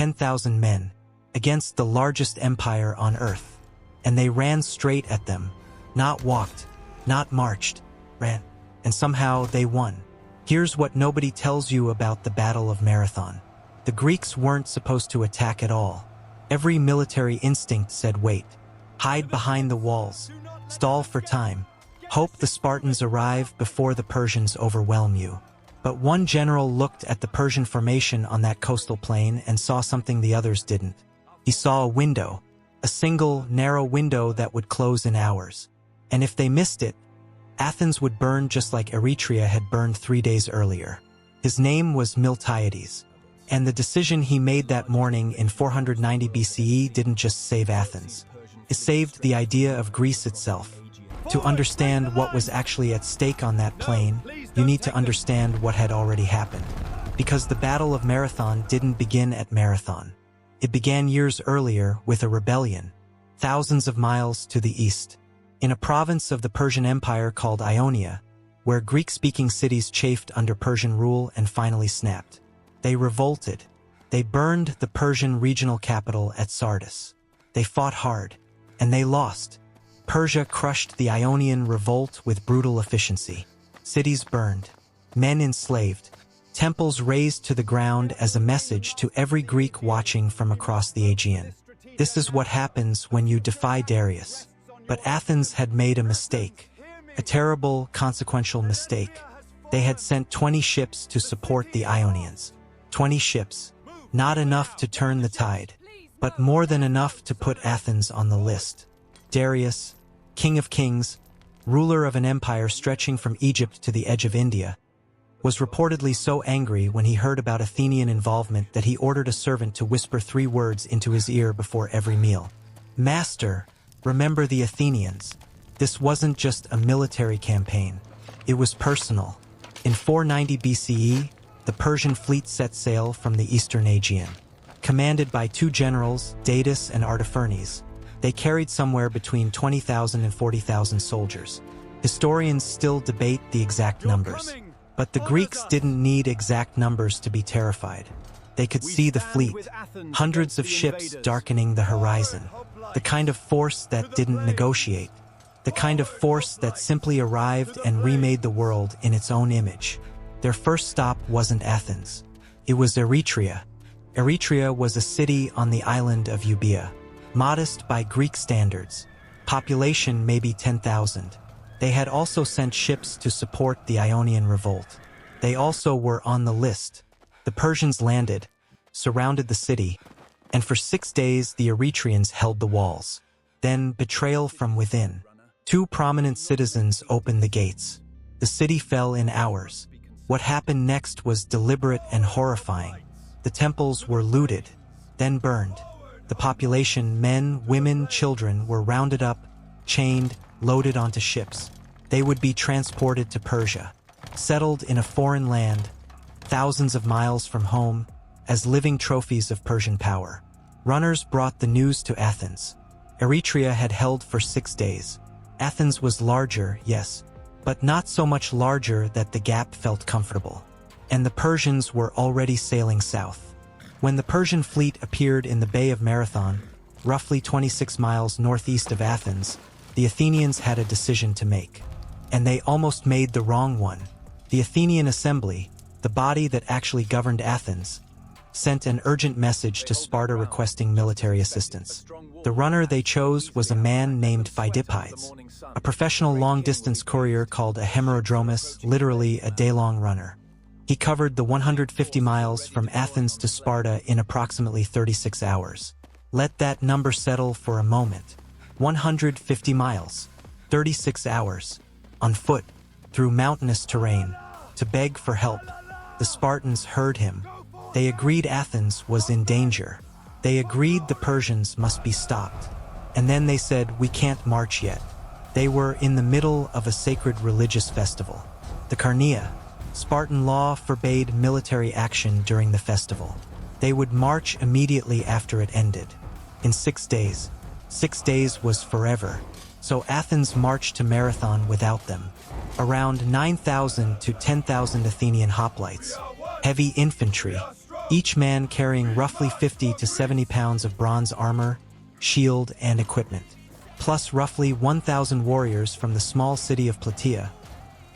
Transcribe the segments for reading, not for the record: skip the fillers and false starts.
10,000 men, against the largest empire on earth. And they ran straight at them. Not walked, not marched, ran. And somehow they won. Here's what nobody tells you about the Battle of Marathon. The Greeks weren't supposed to attack at all. Every military instinct said wait. Hide behind the walls. Stall for time. Hope the Spartans arrive before the Persians overwhelm you. But one general looked at the Persian formation on that coastal plain and saw something the others didn't. He saw a window, a single, narrow window that would close in hours. And if they missed it, Athens would burn just like Eretria had burned 3 days earlier. His name was Miltiades. And the decision he made that morning in 490 BCE didn't just save Athens. It saved the idea of Greece itself. To understand what was actually at stake on that plain, you need to understand what had already happened. Because the Battle of Marathon didn't begin at Marathon. It began years earlier with a rebellion, thousands of miles to the east, in a province of the Persian Empire called Ionia, where Greek-speaking cities chafed under Persian rule and finally snapped. They revolted. They burned the Persian regional capital at Sardis. They fought hard, and they lost. Persia crushed the Ionian revolt with brutal efficiency. Cities burned, men enslaved, temples razed to the ground as a message to every Greek watching from across the Aegean. This is what happens when you defy Darius. But Athens had made a mistake, a terrible, consequential mistake. They had sent 20 ships to support the Ionians. 20 ships, not enough to turn the tide, but more than enough to put Athens on the list. Darius, king of kings, ruler of an empire stretching from Egypt to the edge of India, was reportedly so angry when he heard about Athenian involvement that he ordered a servant to whisper 3 words into his ear before every meal. Master, remember the Athenians. This wasn't just a military campaign. It was personal. In 490 BCE, the Persian fleet set sail from the eastern Aegean. Commanded by 2 generals, Datis and Artaphernes, they carried somewhere between 20,000 and 40,000 soldiers. Historians still debate the exact numbers. But the Greeks didn't need exact numbers to be terrified. They could see the fleet, hundreds of ships darkening the horizon. The kind of force that didn't negotiate. The kind of force that simply arrived and remade the world in its own image. Their first stop wasn't Athens. It was Eretria. Eretria was a city on the island of Euboea. Modest by Greek standards. Population maybe 10,000. They had also sent ships to support the Ionian revolt. They also were on the list. The Persians landed, surrounded the city, and for 6 days the Eretrians held the walls. Then betrayal from within. 2 prominent citizens opened the gates. The city fell in hours. What happened next was deliberate and horrifying. The temples were looted, then burned. The population, men, women, children, were rounded up, chained, loaded onto ships. They would be transported to Persia, settled in a foreign land, thousands of miles from home, as living trophies of Persian power. Runners brought the news to Athens. Eretria had held for 6 days. Athens was larger, yes, but not so much larger that the gap felt comfortable. And the Persians were already sailing south. When the Persian fleet appeared in the Bay of Marathon, roughly 26 miles northeast of Athens, the Athenians had a decision to make. And they almost made the wrong one. The Athenian Assembly, the body that actually governed Athens, sent an urgent message to Sparta requesting military assistance. The runner they chose was a man named Phidippides, a professional long-distance courier called a hemerodromus, literally a day-long runner. He covered the 150 miles from Athens to Sparta in approximately 36 hours. Let that number settle for a moment. 150 miles, 36 hours, on foot, through mountainous terrain, to beg for help. The Spartans heard him. They agreed Athens was in danger. They agreed the Persians must be stopped. And then they said, we can't march yet. They were in the middle of a sacred religious festival. The Carnea. Spartan law forbade military action during the festival. They would march immediately after it ended. In 6 days. 6 days was forever. So Athens marched to Marathon without them. Around 9,000 to 10,000 Athenian hoplites. Heavy infantry. each man carrying roughly 50 to 70 pounds of bronze armor, shield, and equipment, plus roughly 1,000 warriors from the small city of Plataea,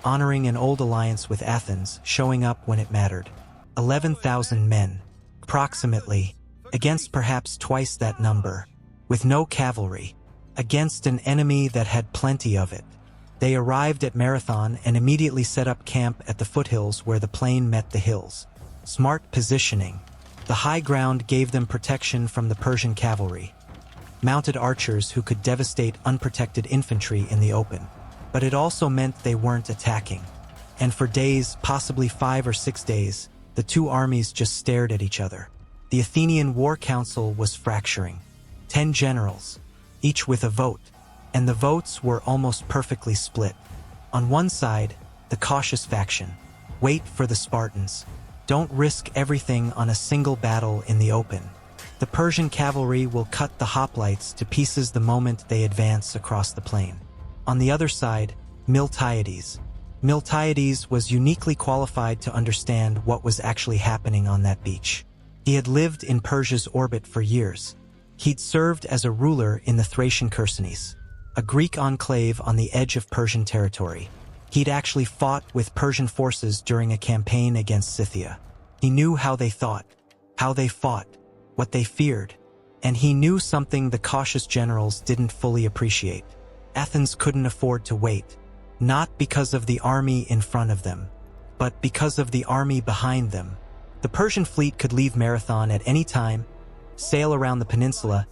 honoring an old alliance with Athens, showing up when it mattered. 11,000 men, approximately, against perhaps twice that number, with no cavalry, against an enemy that had plenty of it. They arrived at Marathon and immediately set up camp at the foothills where the plain met the hills. Smart positioning. The high ground gave them protection from the Persian cavalry, mounted archers who could devastate unprotected infantry in the open. But it also meant they weren't attacking. And for days, possibly 5 or 6 days, the two armies just stared at each other. The Athenian War Council was fracturing. 10 generals, each with a vote, and the votes were almost perfectly split. On one side, the cautious faction. Wait for the Spartans. Don't risk everything on a single battle in the open. The Persian cavalry will cut the hoplites to pieces the moment they advance across the plain. On the other side, Miltiades. Miltiades was uniquely qualified to understand what was actually happening on that beach. He had lived in Persia's orbit for years. He'd served as a ruler in the Thracian Chersonese, a Greek enclave on the edge of Persian territory. He'd actually fought with Persian forces during a campaign against Scythia. He knew how they thought, how they fought, what they feared, and he knew something the cautious generals didn't fully appreciate. Athens couldn't afford to wait, not because of the army in front of them, but because of the army behind them. The Persian fleet could leave Marathon at any time, sail around the peninsula,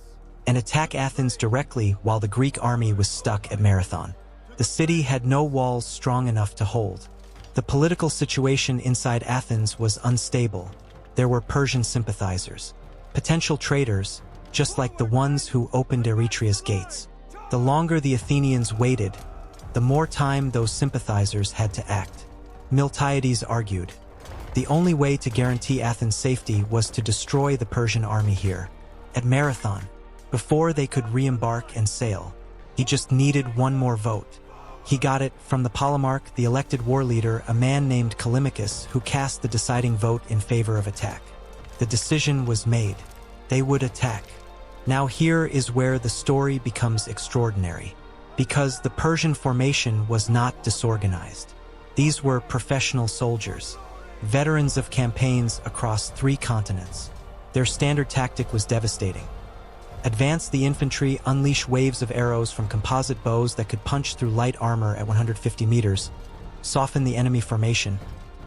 and attack Athens directly while the Greek army was stuck at Marathon. The city had no walls strong enough to hold. The political situation inside Athens was unstable. There were Persian sympathizers, potential traitors, just like the ones who opened Eritrea's gates. The longer the Athenians waited, the more time those sympathizers had to act. Miltiades argued, the only way to guarantee Athens' safety was to destroy the Persian army here, at Marathon, before they could re-embark and sail. He just needed one more vote. He got it from the Polemarch, the elected war leader, a man named Callimachus, who cast the deciding vote in favor of attack. The decision was made. They would attack. Now here is where the story becomes extraordinary, because the Persian formation was not disorganized. These were professional soldiers, veterans of campaigns across 3 continents. Their standard tactic was devastating. Advance the infantry, unleash waves of arrows from composite bows that could punch through light armor at 150 meters, soften the enemy formation,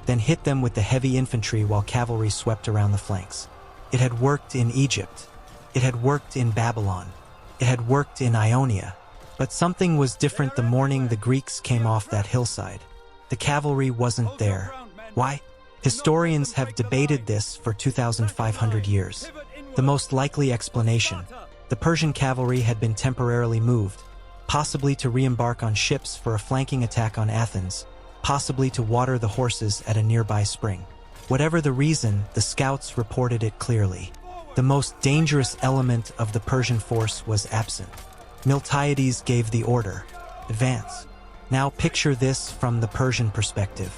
then hit them with the heavy infantry while cavalry swept around the flanks. It had worked in Egypt. It had worked in Babylon. It had worked in Ionia. But something was different the morning the Greeks came off that hillside. The cavalry wasn't there. Why? Historians have debated this for 2,500 years. The most likely explanation: the Persian cavalry had been temporarily moved, possibly to re-embark on ships for a flanking attack on Athens, possibly to water the horses at a nearby spring. Whatever the reason, the scouts reported it clearly. The most dangerous element of the Persian force was absent. Miltiades gave the order, advance. Now picture this from the Persian perspective.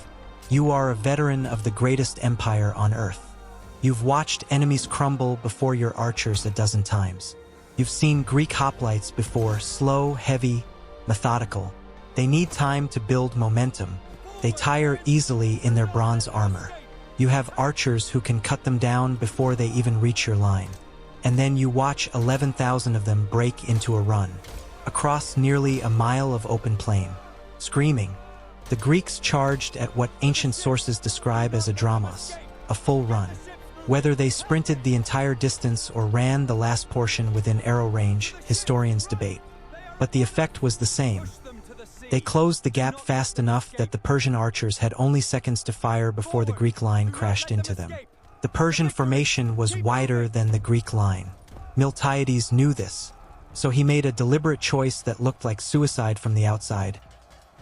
You are a veteran of the greatest empire on earth. You've watched enemies crumble before your archers a dozen times. You've seen Greek hoplites before, slow, heavy, methodical. They need time to build momentum. They tire easily in their bronze armor. You have archers who can cut them down before they even reach your line. And then you watch 11,000 of them break into a run, across nearly a mile of open plain. Screaming, the Greeks charged at what ancient sources describe as a dramos, a full run. Whether they sprinted the entire distance or ran the last portion within arrow range, historians debate. But the effect was the same. They closed the gap fast enough that the Persian archers had only seconds to fire before the Greek line crashed into them. The Persian formation was wider than the Greek line. Miltiades knew this, so he made a deliberate choice that looked like suicide from the outside.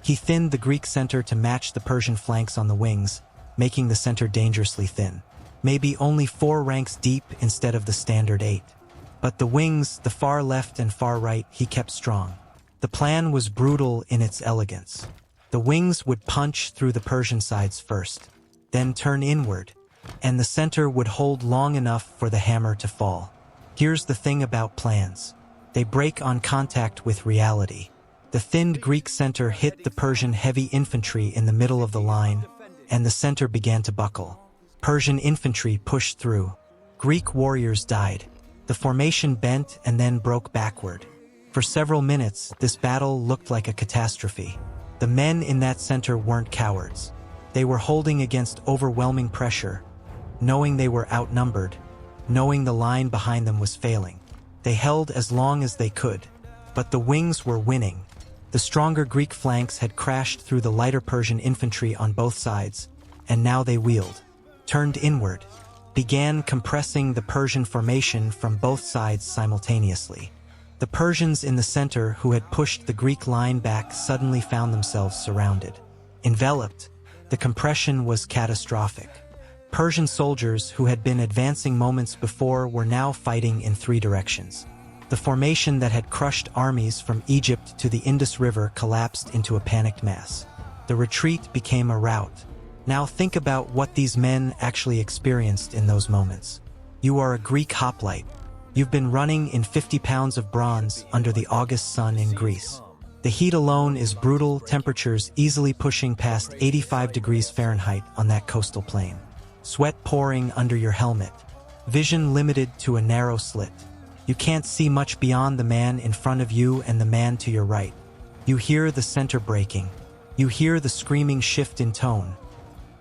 He thinned the Greek center to match the Persian flanks on the wings, making the center dangerously thin. Maybe only 4 ranks deep instead of the standard 8. But the wings, the far left and far right, he kept strong. The plan was brutal in its elegance. The wings would punch through the Persian sides first, then turn inward, and the center would hold long enough for the hammer to fall. Here's the thing about plans. They break on contact with reality. The thinned Greek center hit the Persian heavy infantry in the middle of the line, and the center began to buckle. Persian infantry pushed through. Greek warriors died. The formation bent and then broke backward. For several minutes, this battle looked like a catastrophe. The men in that center weren't cowards. They were holding against overwhelming pressure, knowing they were outnumbered, knowing the line behind them was failing. They held as long as they could, but the wings were winning. The stronger Greek flanks had crashed through the lighter Persian infantry on both sides, and now they wheeled, turned inward, began compressing the Persian formation from both sides simultaneously. The Persians in the center who had pushed the Greek line back suddenly found themselves surrounded. Enveloped, the compression was catastrophic. Persian soldiers who had been advancing moments before were now fighting in three directions. The formation that had crushed armies from Egypt to the Indus River collapsed into a panicked mass. The retreat became a rout. Now think about what these men actually experienced in those moments. You are a Greek hoplite. You've been running in 50 pounds of bronze under the August sun in Greece. The heat alone is brutal, temperatures easily pushing past 85 degrees Fahrenheit on that coastal plain. Sweat pouring under your helmet. Vision limited to a narrow slit. You can't see much beyond the man in front of you and the man to your right. You hear the center breaking. You hear the screaming shift in tone,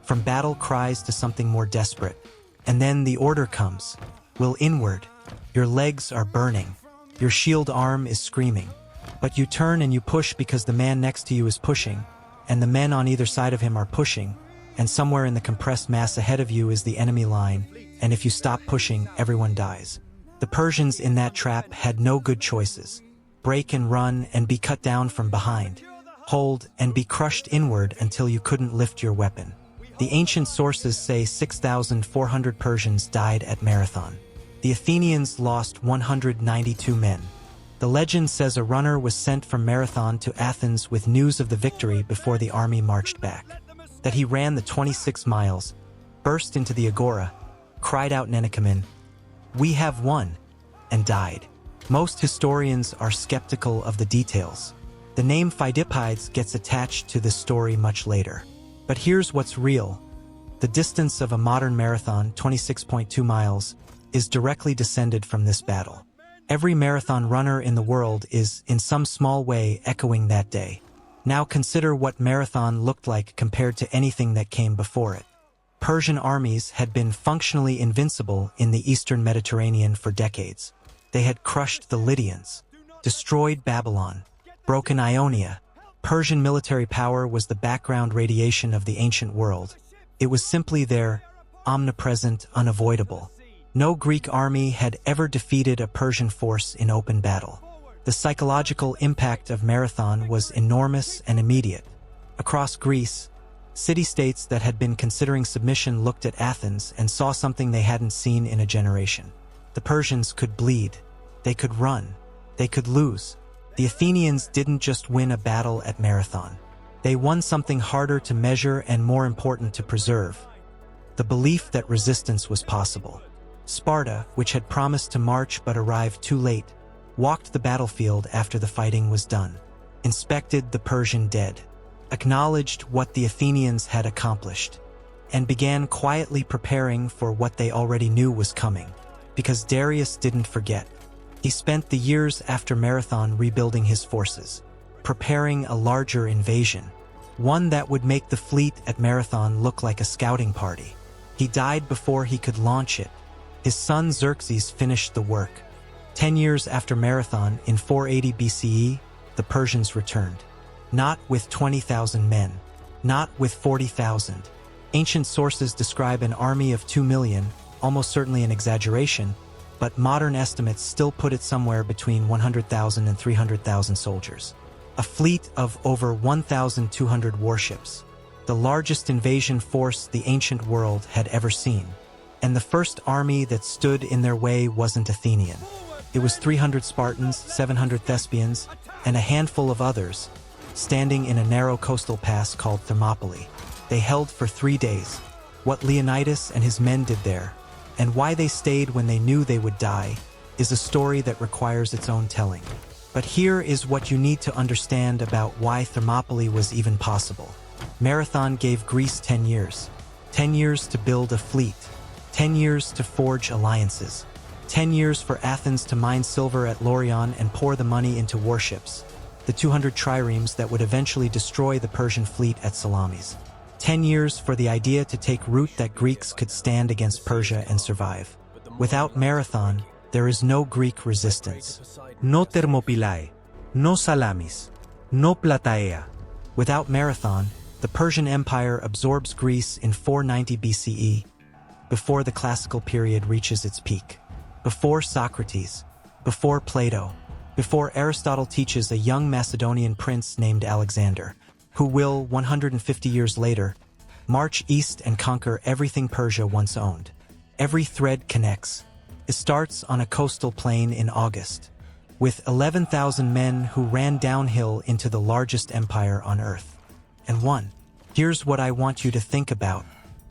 from battle cries to something more desperate. And then the order comes. Will inward. Your legs are burning. Your shield arm is screaming. But you turn and you push because the man next to you is pushing, and the men on either side of him are pushing, and somewhere in the compressed mass ahead of you is the enemy line, and if you stop pushing, everyone dies. The Persians in that trap had no good choices. Break and run and be cut down from behind. Hold and be crushed inward until you couldn't lift your weapon. The ancient sources say 6,400 Persians died at Marathon. The Athenians lost 192 men. The legend says a runner was sent from Marathon to Athens with news of the victory before the army marched back. That he ran the 26 miles, burst into the agora, cried out Nenecamin, "We have won," and died. Most historians are skeptical of the details. The name Phidippides gets attached to this story much later. But here's what's real. The distance of a modern marathon, 26.2 miles, is directly descended from this battle. Every marathon runner in the world is, in some small way, echoing that day. Now consider what marathon looked like compared to anything that came before it. Persian armies had been functionally invincible in the eastern Mediterranean for decades. They had crushed the Lydians, destroyed Babylon, broken Ionia. Persian military power was the background radiation of the ancient world. It was simply there, omnipresent, unavoidable. No Greek army had ever defeated a Persian force in open battle. The psychological impact of Marathon was enormous and immediate. Across Greece, city-states that had been considering submission looked at Athens and saw something they hadn't seen in a generation. The Persians could bleed. They could run. They could lose. The Athenians didn't just win a battle at Marathon. They won something harder to measure and more important to preserve: the belief that resistance was possible. Sparta, which had promised to march but arrived too late, walked the battlefield after the fighting was done, inspected the Persian dead, acknowledged what the Athenians had accomplished, and began quietly preparing for what they already knew was coming, because Darius didn't forget. He spent the years after Marathon rebuilding his forces, preparing a larger invasion, one that would make the fleet at Marathon look like a scouting party. He died before he could launch it. His son Xerxes finished the work. 10 years after Marathon, in 480 BCE, the Persians returned. Not with 20,000 men, not with 40,000. Ancient sources describe an army of 2 million, almost certainly an exaggeration, but modern estimates still put it somewhere between 100,000 and 300,000 soldiers. A fleet of over 1,200 warships, the largest invasion force the ancient world had ever seen. And the first army that stood in their way wasn't Athenian. It was 300 Spartans, 700 Thespians, and a handful of others, standing in a narrow coastal pass called Thermopylae. They held for 3 days. What Leonidas and his men did there, and why they stayed when they knew they would die, is a story that requires its own telling. But here is what you need to understand about why Thermopylae was even possible. Marathon gave Greece 10 years. 10 years to build a fleet. 10 years to forge alliances. 10 years for Athens to mine silver at Laurion and pour the money into warships, the 200 triremes that would eventually destroy the Persian fleet at Salamis. 10 years for the idea to take root that Greeks could stand against Persia and survive. Without Marathon, there is no Greek resistance. No Thermopylae, no Salamis, no Plataea. Without Marathon, the Persian Empire absorbs Greece in 490 BCE, before the classical period reaches its peak. Before Socrates, before Plato, before Aristotle teaches a young Macedonian prince named Alexander, who will, 150 years later, march east and conquer everything Persia once owned. Every thread connects. It starts on a coastal plain in August, with 11,000 men who ran downhill into the largest empire on earth. And won. Here's what I want you to think about.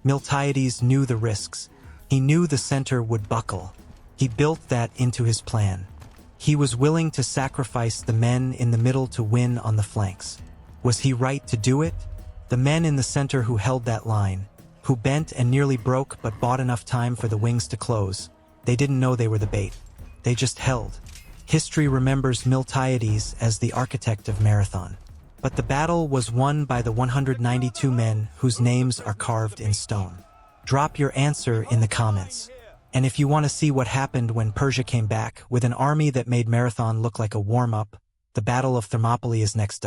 Miltiades knew the risks. He knew the center would buckle. He built that into his plan. He was willing to sacrifice the men in the middle to win on the flanks. Was he right to do it? The men in the center who held that line, who bent and nearly broke but bought enough time for the wings to close, they didn't know they were the bait. They just held. History remembers Miltiades as the architect of Marathon. But the battle was won by the 192 men whose names are carved in stone. Drop your answer in the comments. And if you want to see what happened when Persia came back with an army that made Marathon look like a warm-up, the Battle of Thermopylae is next.